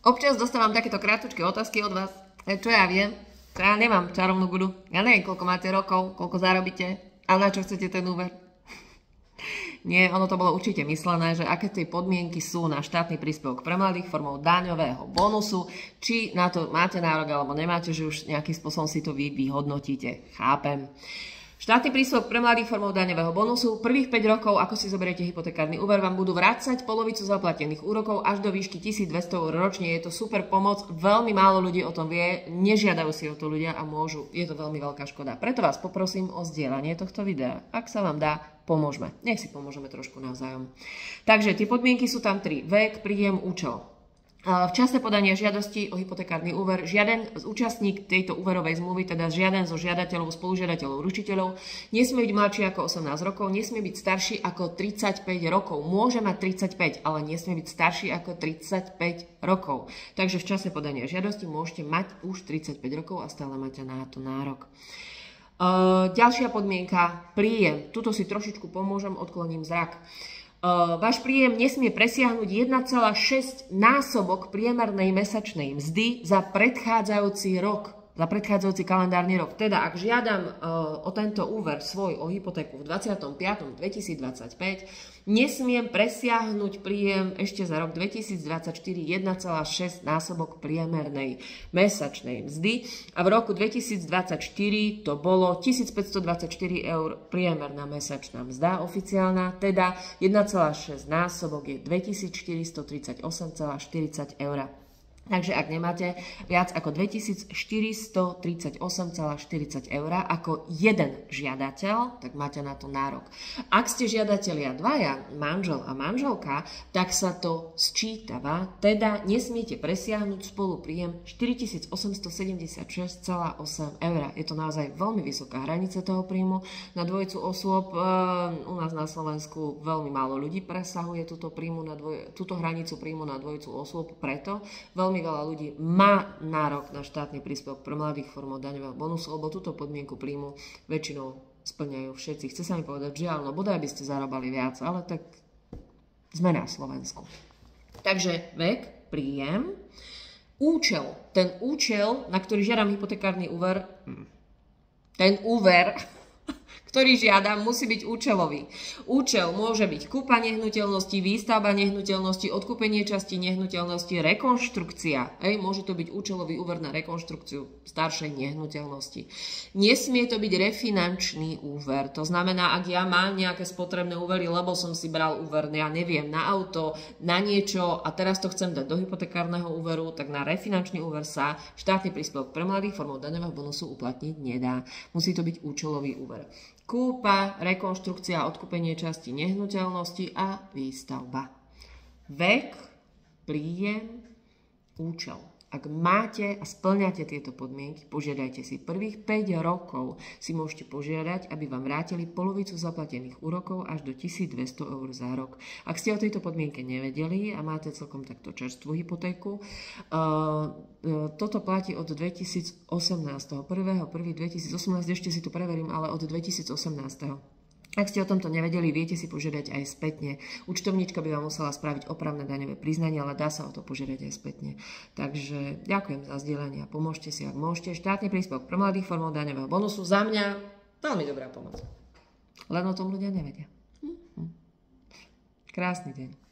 Občas dostávam takéto krátke otázky od vás. Čo ja viem? Ja nemám čarovnú guľu. Ja neviem, koľko máte rokov, koľko zarobíte a na čo chcete ten úver. Nie, ono to bolo určite myslené, že aké tie podmienky sú na štátny príspevok pre mladých formou daňového bonusu, či na to máte nárok alebo nemáte, že už nejakým spôsobom si to vy vyhodnotíte. Chápem. Štátny príspevok pre mladých formou daňového bonusu. Prvých 5 rokov, ako si zoberiete hypotekárny úver, vám budú vracať polovicu zaplatených úrokov až do výšky 1200 eur ročne. Je to super pomoc, veľmi málo ľudí o tom vie, nežiadajú si o to ľudia a môžu. Je to veľmi veľká škoda. Preto vás poprosím o zdieľanie tohto videa. Ak sa vám dá, pomôžme. Nech si pomôžeme trošku navzájom. Takže tie podmienky sú tam 3. Vek, príjem, účel. V čase podania žiadosti o hypotekárny úver žiaden z účastník tejto úverovej zmluvy, teda žiaden zo žiadateľov, spolužiadateľov, ručiteľov, nesmie byť mladší ako 18 rokov, nesmie byť starší ako 35 rokov. Môže mať 35, ale nesmie byť starší ako 35 rokov. Takže v čase podania žiadosti môžete mať už 35 rokov a stále máte na to nárok. Ďalšia podmienka, príjem. Tuto si trošičku pomôžem, odkloním zrak. Váš príjem nesmie presiahnuť 1,6 násobok priemernej mesačnej mzdy za predchádzajúci rok, za predchádzajúci kalendárny rok. Teda, ak žiadam o tento úver svoj o hypotéku v 25.2025, nesmiem presiahnuť príjem ešte za rok 2024 1,6 násobok priemernej mesačnej mzdy a v roku 2024 to bolo 1524 eur priemerná mesačná mzda oficiálna, teda 1,6 násobok je 2438,40 eur. Takže ak nemáte viac ako 2438,40 eur ako jeden žiadateľ, tak máte na to nárok. Ak ste žiadatelia dvaja, manžel a manželka, tak sa to sčítava, teda nesmiete presiahnuť spolu príjem 4876,8 eur. Je to naozaj veľmi vysoká hranica toho príjmu. Na dvojicu osôb u nás na Slovensku veľmi málo ľudí presahuje túto hranicu príjmu na dvojicu osôb, preto veľmi veľa ľudí má nárok na štátny príspevok pre mladých formou daňového bonusu, lebo túto podmienku príjmu väčšinou splňajú všetci. Chce sa mi povedať, že áno, bodaj by ste zarábali viac, ale tak sme na Slovensku. Takže vek, príjem, účel. Ten účel, na ktorý žiadam hypotekárny úver, ten úver, ktorý žiadam, musí byť účelový. Účel môže byť kúpa nehnuteľnosti, výstavba nehnuteľnosti, odkúpenie časti nehnuteľnosti, rekonštrukcia. Môže to byť účelový úver na rekonštrukciu staršej nehnuteľnosti. Nesmie to byť refinančný úver. To znamená, ak ja mám nejaké spotrebné úvery, lebo som si bral úver, ja neviem, na auto, na niečo a teraz to chcem dať do hypotekárneho úveru, tak na refinančný úver sa štátny príspevok pre mladých formou daňového bonusu uplatniť nedá. Musí to byť účelový úver. Kúpa, rekonštrukcia, odkúpenie časti nehnuteľnosti a výstavba. Vek, príjem, účel. Ak máte a spĺňate tieto podmienky, požiadajte si. Prvých 5 rokov si môžete požiadať, aby vám vrátili polovicu zaplatených úrokov až do 1200 eur za rok. Ak ste o tejto podmienke nevedeli a máte celkom takto čerstvú hypotéku, toto platí od 2018. 1.1.2018, ešte si tu preverím, ale od 2018. Ak ste o tomto nevedeli, viete si požiadať aj spätne. Účtovníčka by vám musela spraviť opravné daňové priznanie, ale dá sa o to požiadať aj spätne. Takže ďakujem za zdieľanie a pomôžte si, ak môžete. Štátny príspevok pre mladých formou daňového bonusu za mňa veľmi dobrá pomoc. Len o tom ľudia nevedia. Krásny deň.